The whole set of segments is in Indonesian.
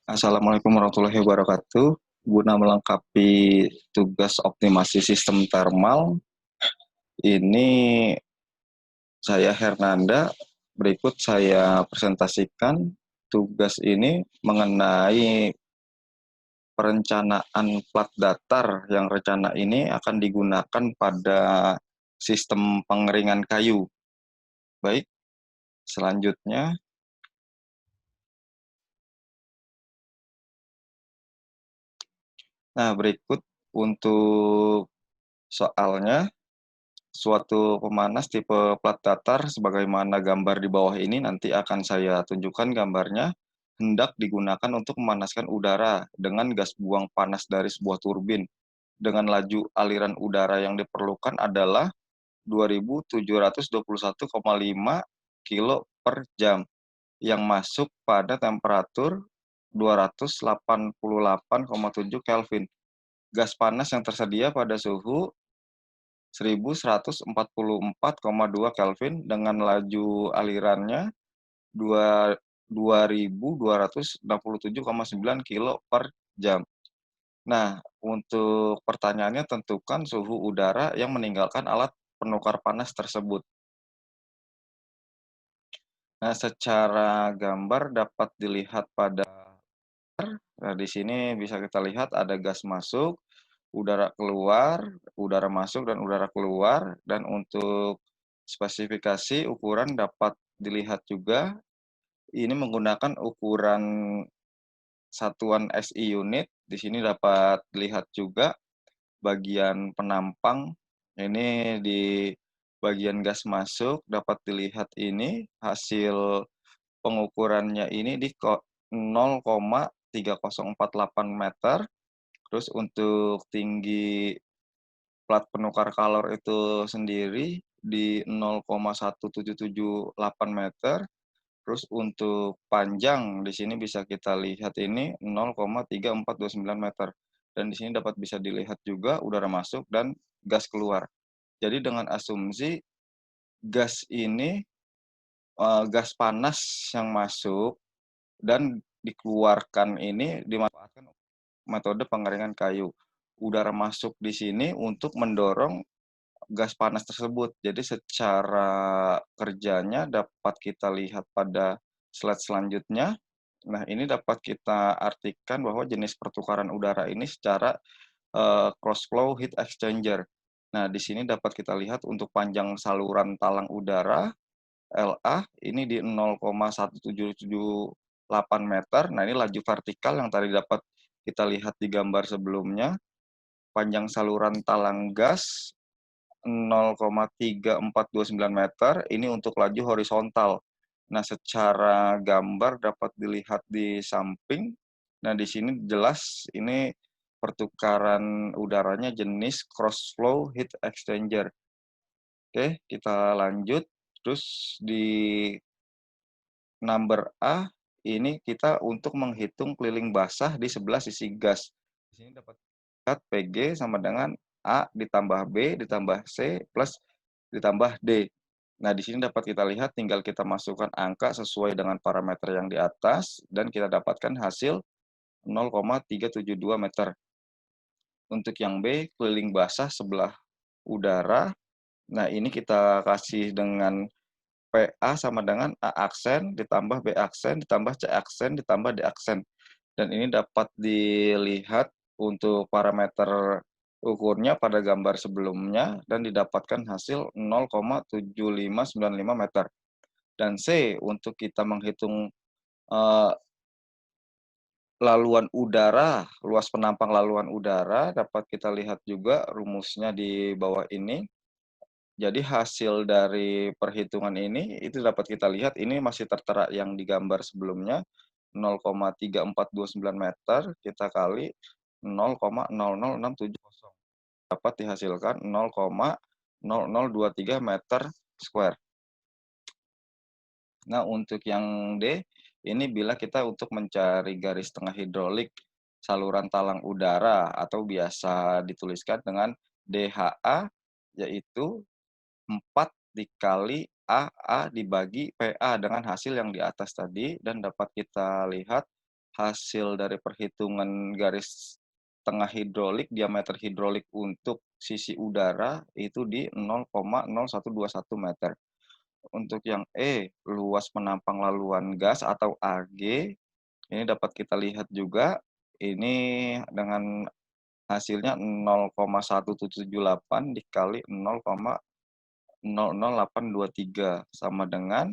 Assalamualaikum warahmatullahi wabarakatuh. Guna melengkapi tugas optimasi sistem thermal, ini saya Hernanda. Berikut saya presentasikan tugas ini mengenai perencanaan plat datar yang rencana ini akan digunakan pada sistem pengeringan kayu. Baik, selanjutnya. Nah, berikut untuk soalnya. Suatu pemanas tipe plat datar sebagaimana gambar di bawah ini nanti akan saya tunjukkan gambarnya, hendak digunakan untuk memanaskan udara dengan gas buang panas dari sebuah turbin dengan laju aliran udara yang diperlukan adalah 2.721,5 kilo per jam yang masuk pada temperatur 288,7 Kelvin. Gas panas yang tersedia pada suhu 1144,2 Kelvin dengan laju alirannya 2.267,9 kilo per jam. Nah, untuk pertanyaannya tentukan suhu udara yang meninggalkan alat penukar panas tersebut. Nah, secara gambar dapat dilihat pada di sini bisa kita lihat ada gas masuk, udara keluar, udara masuk dan udara keluar, dan untuk spesifikasi ukuran dapat dilihat juga. Ini menggunakan ukuran satuan SI unit. Di sini dapat dilihat juga bagian penampang. Ini di bagian gas masuk dapat dilihat ini hasil pengukurannya ini di 0,3048 meter. Terus untuk tinggi plat penukar kalor itu sendiri di 0,1778 meter. Terus untuk panjang di sini bisa kita lihat ini 0,3429 meter. Dan di sini dapat bisa dilihat juga udara masuk dan gas keluar. Jadi dengan asumsi gas ini gas panas yang masuk dan dikeluarkan ini dimanfaatkan metode pengeringan kayu. Udara masuk di sini untuk mendorong gas panas tersebut. Jadi secara kerjanya dapat kita lihat pada slide selanjutnya. Nah, ini dapat kita artikan bahwa jenis pertukaran udara ini secara cross flow heat exchanger. Nah, di sini dapat kita lihat untuk panjang saluran talang udara LA ini di 0,1778 meter. Nah, ini laju vertikal yang tadi dapat kita lihat di gambar sebelumnya. Panjang saluran talang gas 0,3429 meter, ini untuk laju horizontal. Nah, secara gambar dapat dilihat di samping. Nah, di sini jelas ini pertukaran udaranya jenis cross flow heat exchanger. Oke, kita lanjut. Terus di number A, ini kita untuk menghitung keliling basah di sebelah sisi gas. Di sini dapat lihat PG sama dengan A ditambah B ditambah C plus ditambah D. Nah, di sini dapat kita lihat tinggal kita masukkan angka sesuai dengan parameter yang di atas dan kita dapatkan hasil 0,372 meter. Untuk yang B, keliling basah sebelah udara. Nah, ini kita kasih dengan PA sama dengan A aksen ditambah B aksen ditambah C aksen ditambah D aksen. Dan ini dapat dilihat untuk parameter ukurnya pada gambar sebelumnya dan didapatkan hasil 0,7595 meter. Dan C untuk kita menghitung laluan udara, luas penampang laluan udara dapat kita lihat juga rumusnya di bawah ini. Jadi hasil dari perhitungan ini itu dapat kita lihat ini masih tertera yang di gambar sebelumnya 0,3429 meter kita kali 0,00670 dapat dihasilkan 0,0023 meter square. Nah, untuk yang D ini bila kita untuk mencari garis tengah hidrolik saluran talang udara atau biasa dituliskan dengan DHA yaitu 4 dikali AA dibagi PA dengan hasil yang di atas tadi dan dapat kita lihat hasil dari perhitungan garis tengah hidrolik, diameter hidrolik untuk sisi udara itu di 0,0121 meter. Untuk yang E, luas penampang laluan gas atau AG, ini dapat kita lihat juga, ini dengan hasilnya 0,1778 dikali 0,00823 sama dengan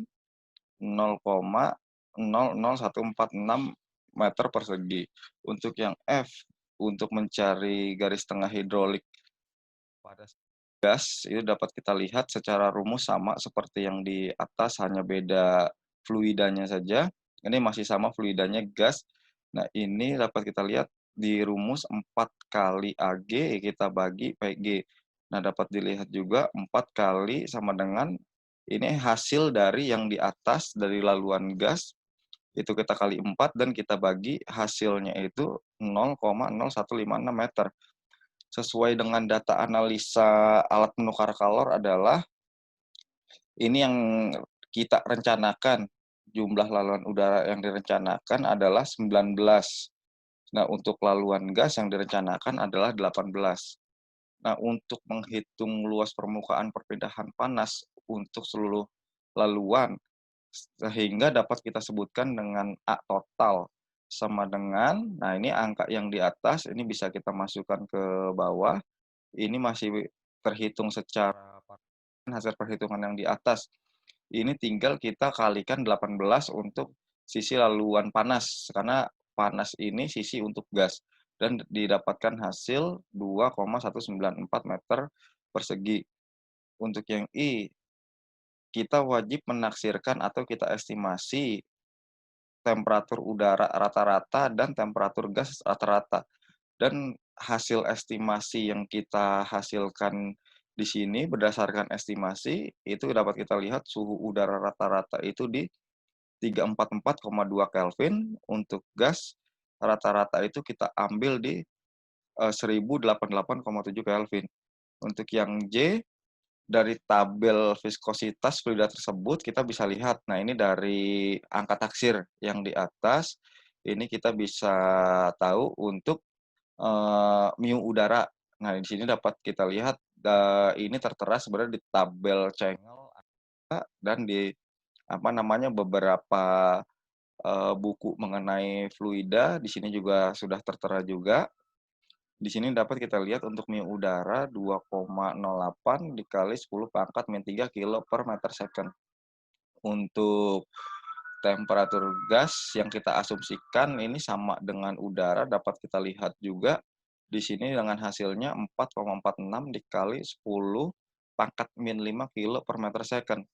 0,00146 meter persegi. Untuk yang F, untuk mencari garis tengah hidrolik pada gas, itu dapat kita lihat secara rumus sama seperti yang di atas, hanya beda fluidanya saja. Ini masih sama fluidanya gas. Nah, ini dapat kita lihat di rumus 4 kali AG kita bagi PG. Nah, dapat dilihat juga 4 kali sama dengan ini hasil dari yang di atas dari laluan gas itu kita kali 4 dan kita bagi hasilnya itu 0,0156 meter. Sesuai dengan data analisa alat penukar kalor adalah ini yang kita rencanakan. Jumlah laluan udara yang direncanakan adalah 19. Nah, untuk laluan gas yang direncanakan adalah 18. Nah, untuk menghitung luas permukaan perpindahan panas untuk seluruh laluan, sehingga dapat kita sebutkan dengan A total sama dengan, nah ini angka yang di atas, ini bisa kita masukkan ke bawah, ini masih terhitung secara hasil perhitungan yang di atas. Ini tinggal kita kalikan 18 untuk sisi laluan panas, karena panas ini sisi untuk gas, dan didapatkan hasil 2,194 meter persegi. Untuk yang I, kita wajib menaksirkan atau kita estimasi temperatur udara rata-rata dan temperatur gas rata-rata. Dan hasil estimasi yang kita hasilkan di sini berdasarkan estimasi itu dapat kita lihat suhu udara rata-rata itu di 344,2 Kelvin, untuk gas rata-rata itu kita ambil di 1088,7 Kelvin. Untuk yang J, dari tabel viskositas fluida tersebut kita bisa lihat, nah ini dari angka taksir yang di atas, ini kita bisa tahu untuk mu udara. Nah, di sini dapat kita lihat, ini tertera sebenarnya di tabel Cengel dan di beberapa buku mengenai fluida, di sini juga sudah tertera juga. Di sini dapat kita lihat untuk mu udara 2,08 dikali 10 pangkat min 3 kilo per meter second. Untuk temperatur gas yang kita asumsikan ini sama dengan udara, dapat kita lihat juga di sini dengan hasilnya 4,46 dikali 10 pangkat min 5 kilo per meter second.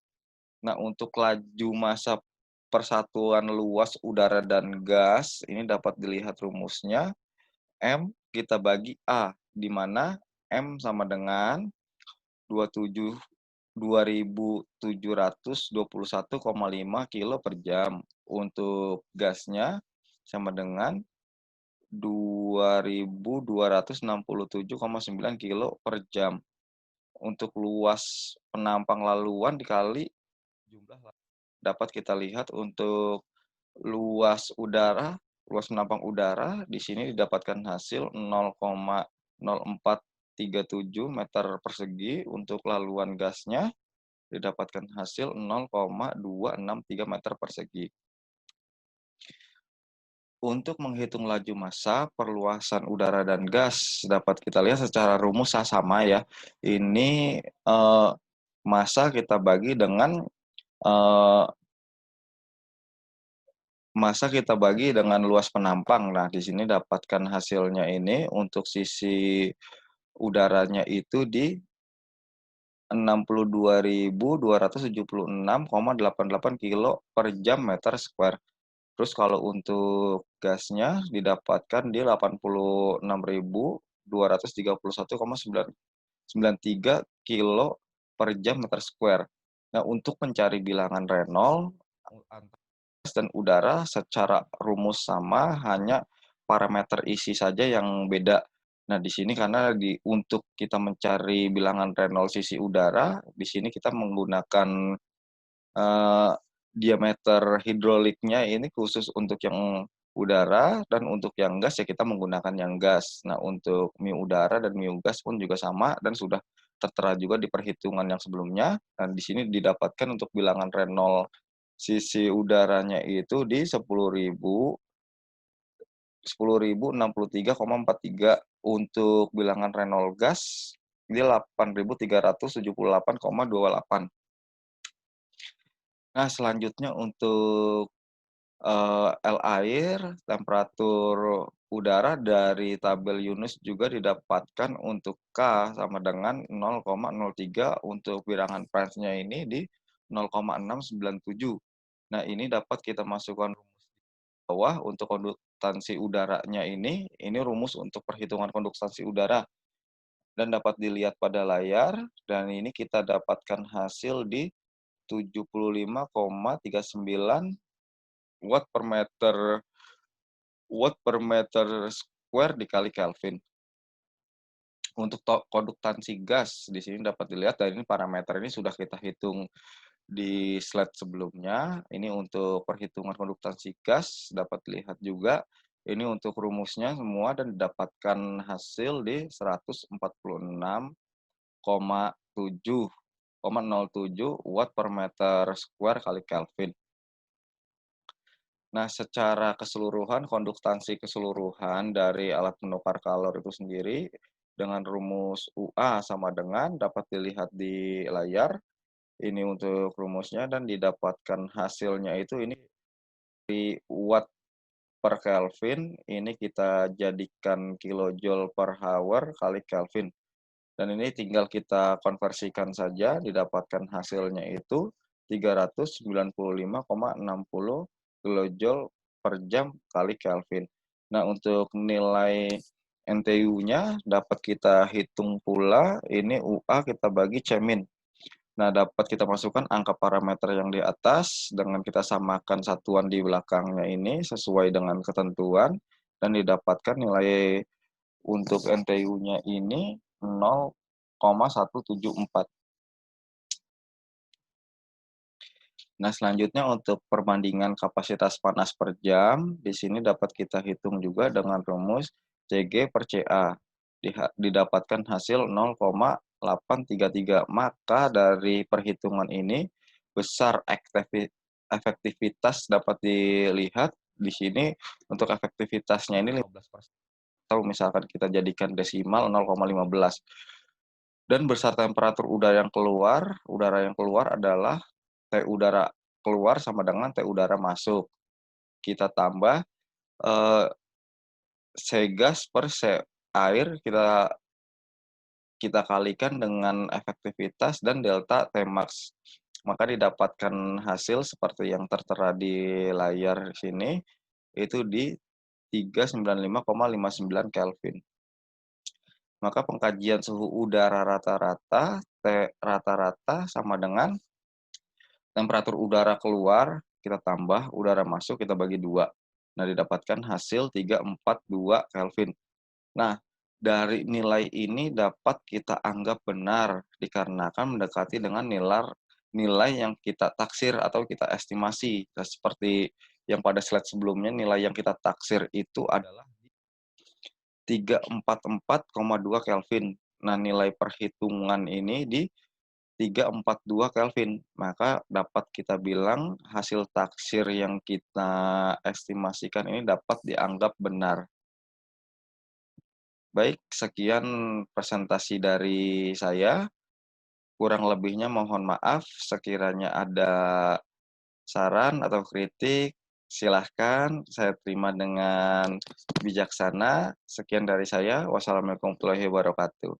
Nah, untuk laju massa persatuan luas udara dan gas, ini dapat dilihat rumusnya, M kita bagi A, di mana M sama dengan 27 2.721,5 kilo per jam. Untuk gasnya sama dengan 2.267,9 kilo per jam. Untuk luas penampang laluan dikali jumlah dapat kita lihat untuk luas udara, luas penampang udara di sini didapatkan hasil 0,0437 meter persegi, untuk laluan gasnya didapatkan hasil 0,263 meter persegi. Untuk menghitung laju massa, perluasan udara dan gas dapat kita lihat secara rumus sama ya. Ini massa kita bagi dengan luas penampang. Nah, di sini dapatkan hasilnya ini untuk sisi udaranya itu di 62.276,88 kilo per jam meter square. Terus kalau untuk gasnya didapatkan di 86.231,93 kilo per jam meter square. Nah, untuk mencari bilangan Reynolds dan udara secara rumus sama, hanya parameter isi saja yang beda. Nah, di sini karena untuk kita mencari bilangan Reynolds sisi udara, di sini kita menggunakan diameter hidroliknya ini khusus untuk yang udara, dan untuk yang gas ya kita menggunakan yang gas. Nah, untuk mu udara dan mu gas pun juga sama dan sudah tertera juga di perhitungan yang sebelumnya. Dan di sini didapatkan untuk bilangan Renault sisi udaranya itu di 10.063,43. Untuk bilangan Renault gas di 8.378,28. Nah, selanjutnya untuk air, temperatur udara dari tabel Yunus juga didapatkan untuk K sama dengan 0,03, untuk bilangan French-nya ini di 0,697. Nah, ini dapat kita masukkan rumus di bawah untuk konduktansi udaranya ini rumus untuk perhitungan konduktansi udara dan dapat dilihat pada layar, dan ini kita dapatkan hasil di 75,39 watt per meter square dikali Kelvin. Untuk konduktansi gas di sini dapat dilihat, dan ini parameter ini sudah kita hitung di slide sebelumnya. Ini untuk perhitungan konduktansi gas dapat dilihat juga. Ini untuk rumusnya semua dan didapatkan hasil di 146,07 watt per meter square kali Kelvin. Nah, secara keseluruhan, konduktansi keseluruhan dari alat penukar kalor itu sendiri dengan rumus UA sama dengan dapat dilihat di layar. Ini untuk rumusnya dan didapatkan hasilnya itu ini di watt per Kelvin, ini kita jadikan kilojoule per hour kali Kelvin. Dan ini tinggal kita konversikan saja, didapatkan hasilnya itu 395,60 kilojoule per jam kali Kelvin. Nah, untuk nilai NTU-nya dapat kita hitung pula, ini UA kita bagi C-min. Nah, dapat kita masukkan angka parameter yang di atas dengan kita samakan satuan di belakangnya ini sesuai dengan ketentuan, dan didapatkan nilai untuk NTU-nya ini 0,174. Nah, selanjutnya untuk perbandingan kapasitas panas per jam, di sini dapat kita hitung juga dengan rumus CG per CA. Didapatkan hasil 0,833. Maka dari perhitungan ini, besar efektivitas dapat dilihat di sini. Untuk efektivitasnya ini 15%. Atau misalkan kita jadikan desimal 0,15. Dan besar temperatur udara yang keluar adalah T udara keluar sama dengan T udara masuk. Kita tambah C gas per C air, kita kalikan dengan efektivitas dan delta T max. Maka didapatkan hasil seperti yang tertera di layar sini, itu di 395,59 Kelvin. Maka pengkajian suhu udara rata-rata, T rata-rata sama dengan temperatur udara keluar, kita tambah udara masuk, kita bagi 2. Nah, didapatkan hasil 342 Kelvin. Nah, dari nilai ini dapat kita anggap benar dikarenakan mendekati dengan nilai yang kita taksir atau kita estimasi. Nah, seperti yang pada slide sebelumnya, nilai yang kita taksir itu adalah 344,2 Kelvin. Nah, nilai perhitungan ini di 342 Kelvin. Maka dapat kita bilang hasil taksir yang kita estimasikan ini dapat dianggap benar. Baik, sekian presentasi dari saya. Kurang lebihnya mohon maaf. Sekiranya ada saran atau kritik, silahkan saya terima dengan bijaksana. Sekian dari saya. Wassalamualaikum warahmatullahi wabarakatuh.